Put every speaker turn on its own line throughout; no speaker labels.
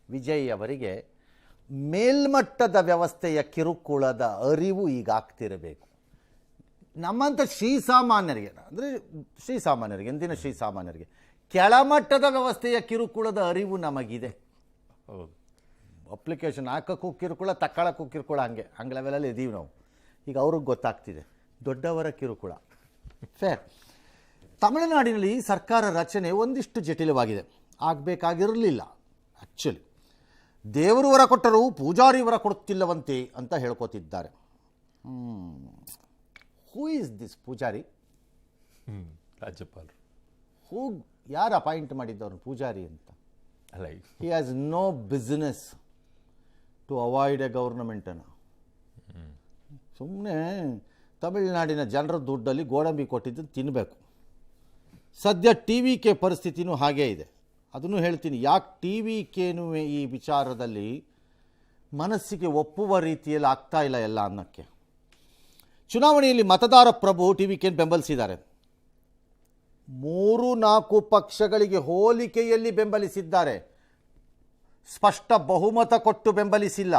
ವಿಜಯ್ ಅವರಿಗೆ ಮೇಲ್ಮಟ್ಟದ ವ್ಯವಸ್ಥೆಯ ಕಿರುಕುಳದ ಅರಿವು ಈಗ ಆಗ್ತಿರಬೇಕು. ನಮ್ಮಂಥ ಶ್ರೀಸಾಮಾನ್ಯರಿಗೆ, ಅಂದರೆ ಶ್ರೀಸಾಮಾನ್ಯರಿಗೆ, ಎಂದಿನ ಶ್ರೀಸಾಮಾನ್ಯರಿಗೆ ಕೆಳಮಟ್ಟದ ವ್ಯವಸ್ಥೆಯ ಕಿರುಕುಳದ ಅರಿವು ನಮಗಿದೆ.
ಹೌದು,
ಅಪ್ಲಿಕೇಶನ್ ಹಾಕೋಕ್ಕೂ ಕಿರುಕುಳ, ತಕ್ಕೊಳ್ಳೋಕ್ಕೂ ಕಿರುಕುಳ, ಹಂಗೆ ಲೆವೆಲಲ್ಲಿ ಇದ್ದೀವಿ ನಾವು. ಈಗ ಅವ್ರಿಗೆ ಗೊತ್ತಾಗ್ತಿದೆ ದೊಡ್ಡವರ ಕಿರುಕುಳ. ಫೇರ್. ತಮಿಳುನಾಡಿನಲ್ಲಿ ಸರ್ಕಾರ ರಚನೆ ಒಂದಿಷ್ಟು ಜಟಿಲವಾಗಿದೆ, ಆಗಬೇಕಾಗಿರಲಿಲ್ಲ. ಆ್ಯಕ್ಚುಲಿ ದೇವರು ವರ ಕೊಟ್ಟರು ಪೂಜಾರಿ ವರ ಕೊಡುತ್ತಿಲ್ಲವಂತೆ ಅಂತ ಹೇಳ್ಕೊತಿದ್ದಾರೆ. ಹೂ ಈಸ್ ದಿಸ್ ಪೂಜಾರಿ?
ರಾಜ್ಯಪಾಲರು.
ಯಾರು ಅಪಾಯಿಂಟ್ ಮಾಡಿದ್ದವ್ರು ಪೂಜಾರಿ ಅಂತ?
ಅಲ್ಲ,
he has no business to avoid a ಗೌರ್ನಮೆಂಟನ್ನು. ಸುಮ್ಮನೆ ತಮಿಳುನಾಡಿನ ಜನರ ದುಡ್ಡಲ್ಲಿ ಗೋಡಂಬಿ ಕೊಟ್ಟಿದ್ದನ್ನು ತಿನ್ನಬೇಕು. ಸದ್ಯ ಟಿ ವಿ ಕೆ ಪರಿಸ್ಥಿತಿನೂ ಹಾಗೇ ಇದೆ. ಅದನ್ನು ಹೇಳ್ತೀನಿ, ಯಾಕೆ ಟಿ ವಿ ಕೆನೂ ಈ ವಿಚಾರದಲ್ಲಿ ಮನಸ್ಸಿಗೆ ಒಪ್ಪುವ ರೀತಿಯಲ್ಲಿ ಆಗ್ತಾ ಇಲ್ಲ ಎಲ್ಲ ಅನ್ನೋಕ್ಕೆ. ಚುನಾವಣೆಯಲ್ಲಿ ಮತದಾರ ಪ್ರಭು ಟಿ ವಿ ಕೆನ ಬೆಂಬಲಿಸಿದ್ದಾರೆ. 3-4 ಪಕ್ಷಗಳಿಗೆ ಹೋಲಿಕೆಯಲ್ಲಿ ಬೆಂಬಲಿಸಿದ್ದಾರೆ, ಸ್ಪಷ್ಟ ಬಹುಮತ ಕೊಟ್ಟು ಬೆಂಬಲಿಸಿಲ್ಲ.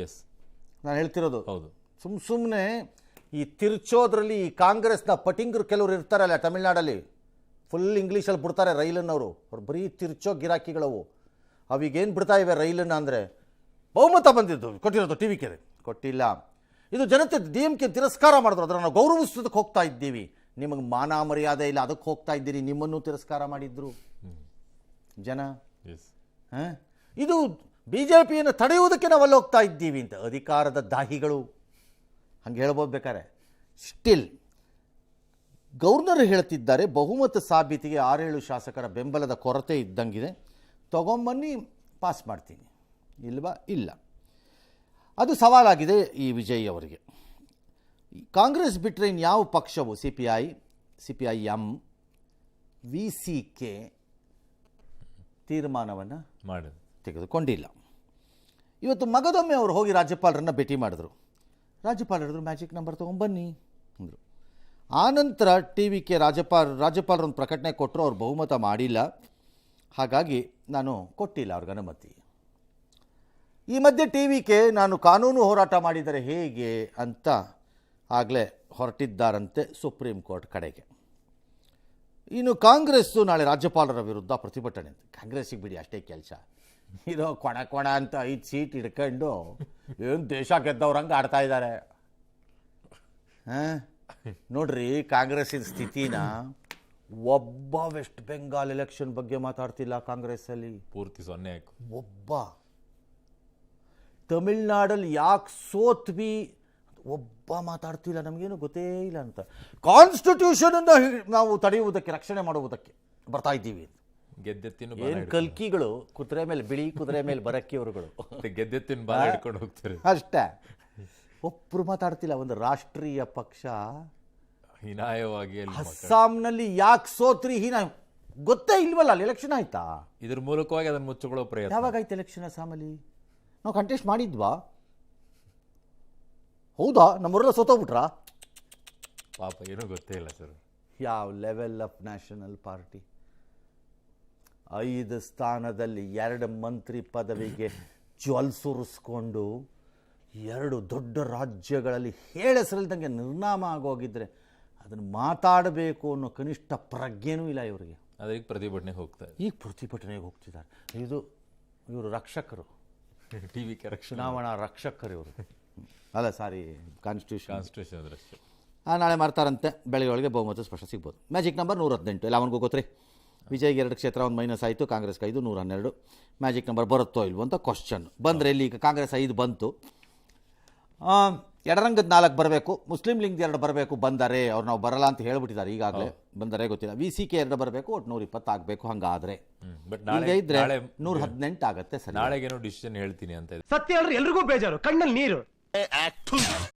ಎಸ್,
ನಾನು ಹೇಳ್ತಿರೋದು.
ಹೌದು.
ಸುಮ್ಮನೆ ಈ ತಿರ್ಚೋದ್ರಲ್ಲಿ ಈ ಕಾಂಗ್ರೆಸ್ನ ಪಟಿಂಗರು ಕೆಲವರು ಇರ್ತಾರಲ್ಲ ತಮಿಳ್ನಾಡಲ್ಲಿ, ಫುಲ್ ಇಂಗ್ಲೀಷಲ್ಲಿ ಬಿಡ್ತಾರೆ ರೈಲನ್ನವರು. ಅವ್ರು ಬರೀ ತಿರ್ಚೋ ಗಿರಾಕಿಗಳವು. ಅವಿಗೇನು ಬಿಡ್ತಾ ಇವೆ ರೈಲನ್ನು ಅಂದರೆ, ಬಹುಮತ ಬಂದಿದ್ದು ಕೊಟ್ಟಿರೋದು ಟಿ ವಿ ಕೆ ಕೊಟ್ಟಿಲ್ಲ. ಇದು ಜನತೆ ಡಿ ಎಂ ಕೆ ತಿರಸ್ಕಾರ ಮಾಡಿದ್ರು, ಅದನ್ನು ನಾವು ಗೌರವಿಸೋದಕ್ಕೆ ಹೋಗ್ತಾ ಇದ್ದೀವಿ. ನಿಮಗೆ ಮಾನ ಮರ್ಯಾದೆ ಇಲ್ಲ, ಅದಕ್ಕೆ ಹೋಗ್ತಾ ಇದ್ದೀರಿ. ನಿಮ್ಮನ್ನು ತಿರಸ್ಕಾರ ಮಾಡಿದ್ರು ಜನ. ಇದು ಬಿ ಜೆ ಪಿಯನ್ನು ತಡೆಯುವುದಕ್ಕೆ ನಾವು ಅಲ್ಲಿ ಹೋಗ್ತಾ ಇದ್ದೀವಿ ಅಂತ ಅಧಿಕಾರದ ದಾಹಿಗಳು ಹಂಗೆ ಹೇಳ್ಬೋದು ಬೇಕಾರೆ. ಸ್ಟಿಲ್ ಗವರ್ನರ್ ಹೇಳ್ತಿದ್ದಾರೆ, ಬಹುಮತ ಸಾಬೀತಿಗೆ 6-7 ಶಾಸಕರ ಬೆಂಬಲದ ಕೊರತೆ ಇದ್ದಂಗಿದೆ, ತಗೊಂಬನ್ನಿ ಪಾಸ್ ಮಾಡ್ತೀನಿ. ಇಲ್ವಾ? ಇಲ್ಲ. ಅದು ಸವಾಲಾಗಿದೆ ಈ ವಿಜಯ್ ಅವರಿಗೆ. ಕಾಂಗ್ರೆಸ್ ಬಿಟ್ಟರೆ ಇನ್ಯಾವ ಪಕ್ಷವು CPIM, VCK ತೀರ್ಮಾನವನ್ನು ತೆಗೆದುಕೊಂಡಿಲ್ಲ. ಇವತ್ತು ಮಗದೊಮ್ಮೆ ಅವರು ಹೋಗಿ ರಾಜ್ಯಪಾಲರನ್ನು ಭೇಟಿ ಮಾಡಿದ್ರು. ರಾಜ್ಯಪಾಲರು ಹೇಳಿದ್ರು, ಮ್ಯಾಜಿಕ್ ನಂಬರ್ ತೊಗೊಂಬನ್ನಿ ಅಂದರು. ಆನಂತರ ಟಿ ವಿ ಕೆ ರಾಜ್ಯಪಾಲರೊಂದು ಪ್ರಕಟಣೆ ಕೊಟ್ಟರು, ಅವ್ರು ಬಹುಮತ ಮಾಡಿಲ್ಲ, ಹಾಗಾಗಿ ನಾನು ಕೊಟ್ಟಿಲ್ಲ ಅವ್ರಿಗೆ ಅನುಮತಿ. ಈ ಮಧ್ಯೆ ಟಿ ವಿ ಕೆ ನಾನು ಕಾನೂನು ಹೋರಾಟ ಮಾಡಿದರೆ ಹೇಗೆ ಅಂತ ಆಗಲೇ ಹೊರಟಿದ್ದಾರಂತೆ ಸುಪ್ರೀಂ ಕೋರ್ಟ್ ಕಡೆಗೆ. ಇನ್ನು ಕಾಂಗ್ರೆಸ್ಸು ನಾಳೆ ರಾಜ್ಯಪಾಲರ ವಿರುದ್ಧ ಪ್ರತಿಭಟನೆ. ಕಾಂಗ್ರೆಸ್ಸಿಗೆ ಬಿಡಿ ಅಷ್ಟೇ ಕೆಲಸ, ಇರೋ ಕೊಣ ಅಂತ 5 ಸೀಟ್ ಹಿಡ್ಕೊಂಡು ಏನು ದೇಶ ಗೆದ್ದವ್ರಂಗೆ ಆಡ್ತಾ ಇದ್ದಾರೆ. ನೋಡ್ರಿ ಕಾಂಗ್ರೆಸ್ಸಿನ ಸ್ಥಿತಿನ. ಒಬ್ಬ ವೆಸ್ಟ್ ಬೆಂಗಾಲ್ ಎಲೆಕ್ಷನ್ ಬಗ್ಗೆ ಮಾತಾಡ್ತಿಲ್ಲ ಕಾಂಗ್ರೆಸ್ಸಲ್ಲಿ,
ಪೂರ್ತಿ 0 ಆಯ್ತು.
ಒಬ್ಬ ತಮಿಳ್ನಾಡಲ್ಲಿ ಯಾಕೆ ಸೋತ್ವಿ ಒಬ್ಬ ಮಾತಾಡ್ತಿಲ್ಲ, ನಮಗೇನು ಗೊತ್ತೇ ಇಲ್ಲ ಅಂತ. ಕಾನ್ಸ್ಟಿಟ್ಯೂಷನನ್ನು ನಾವು ತಡೆಯುವುದಕ್ಕೆ, ರಕ್ಷಣೆ ಮಾಡುವುದಕ್ಕೆ ಬರ್ತಾ ಇದ್ದೀವಿ.
ಗೆದ್ದೆತ್ತಿನ
ಏನು ಕಲ್ಕಿಗಳು, ಕುದುರೆ ಮೇಲೆ ಬಿಳಿ ಕುದುರೆ ಮೇಲೆ ಬರಕ್ಕಿಯವರುಗಳು
ಗೆದ್ದೆತ್ತಿನ ಬಾಲ ಹಿಡ್ಕೊಂಡು ಹೋಗ್ತಾರೆ
ಅಷ್ಟೇ. ಒಬ್ಬರು ಮಾತಾಡ್ತಿಲ್ಲ. ಒಂದು ರಾಷ್ಟ್ರೀಯ ಪಕ್ಷ
ಹೀನಾಯವಾಗಿ
ಅಸ್ಸಾಂನಲ್ಲಿ ಯಾಕೆ ಸೋತ್ರಿ ಗೊತ್ತೇ ಇಲ್ವಲ್ಲ. ಅಲ್ಲಿ ಎಲೆಕ್ಷನ್ ಆಯ್ತಾ?
ಇದ್ರ ಮೂಲಕವಾಗಿ ಅದನ್ನು ಮುಚ್ಚಿಕೊಳ್ಳೋ ಪ್ರಯತ್ನ.
ಯಾವಾಗಾಯ್ತು ಎಲೆಕ್ಷನ್ ಅಸ್ಸಾಮಲ್ಲಿ? ನಾವು ಕಂಟೆಸ್ಟ್ ಮಾಡಿದ್ವಾ? ಹೌದಾ? ನಮ್ಮವರೆಲ್ಲ ಸೋತೋಗ್ಬಿಟ್ರಾ?
ಪಾಪ ಏನೂ ಗೊತ್ತೇ ಇಲ್ಲ ಸರ್.
ಯಾವ ಲೆವೆಲ್ ಆಫ್ ನ್ಯಾಷನಲ್ ಪಾರ್ಟಿ. 5 ಸ್ಥಾನದಲ್ಲಿ 2 ಮಂತ್ರಿ ಪದವಿಗೆ ಜ್ವಲ್ಸುರಿಸ್ಕೊಂಡು 2 ದೊಡ್ಡ ರಾಜ್ಯಗಳಲ್ಲಿ ಹೆಸರಿಲ್ದಂಗೆ ನಿರ್ನಾಮ ಆಗೋಗಿದ್ರೆ ಅದನ್ನು ಮಾತಾಡಬೇಕು ಅನ್ನೋ ಕನಿಷ್ಠ ಪ್ರಜ್ಞೆನೂ ಇಲ್ಲ ಇವರಿಗೆ.
ಅದಕ್ಕೆ ಪ್ರತಿಭಟನೆಗೆ ಹೋಗ್ತಾರೆ.
ಈಗ ಪ್ರತಿಭಟನೆಗೆ ಹೋಗ್ತಿದ್ದಾರೆ. ಇವರು ರಕ್ಷಕರು,
ಟಿ ವಿ ಕೆ
ಚುನಾವಣಾ ರಕ್ಷಕರು ಇವರು. ಅಲ್ಲ ಸಾರಿ, ಕಾನ್ಸ್ಟಿಟ್ಯೂಷನ್
ಅದರಷ್ಟೇ.
ನಾಳೆ ಮಾಡ್ತಾರಂತೆ. ಬೆಳಗ್ಗೆ ಒಳಗೆ ಬಹುಮತ ಸ್ಪಷ್ಟ ಸಿಗ್ಬೋದು. ಮ್ಯಾಜಿಕ್ ನಂಬರ್ 118 ಎಲ್ಲ ಅವನಿಗೂ ಗೊತ್ತ್ರಿ. ವಿಜಯ್ಗೆ 2 ಕ್ಷೇತ್ರ ಒಂದು ಮೈನಸ್ ಆಯಿತು, ಕಾಂಗ್ರೆಸ್ಗೆ 5, 112. ಮ್ಯಾಜಿಕ್ ನಂಬರ್ ಬರುತ್ತೋ ಇಲ್ವೋ ಅಂತ ಕ್ವಶನ್. ಬಂದರೆ ಇಲ್ಲಿ ಈಗ ಕಾಂಗ್ರೆಸ್ 5 ಬಂತು, ಎಡರಂಗದ 4 ಬರಬೇಕು, ಮುಸ್ಲಿಂ ಲಿಂಗ್ 2 ಬರಬೇಕು. ಬಂದರೆ ಅವ್ರು ನಾವು ಬರಲ್ಲ ಅಂತ ಹೇಳ್ಬಿಟ್ಟಿದ್ದಾರೆ ಈಗಾಗಲೇ. ಬಂದರೆ ಗೊತ್ತಿಲ್ಲ. VCK 2 ಬರಬೇಕು, ಒಟ್ಟು 120 ಆಗಬೇಕು. ಹಂಗಾದರೆ ಈಗ ಇದ್ರೆ 118 ಆಗುತ್ತೆ. ಸರಿ,
ನಾಳೆಗೇನೋ ಡಿಸಿಷನ್ ಹೇಳ್ತೀನಿ ಅಂತ.
ಸತ್ಯ ಹೇಳಿದ್ರೆ ಎಲ್ರಿಗೂ ಬೇಜಾರು, ಕಣ್ಣಲ್ಲಿ ನೀರು.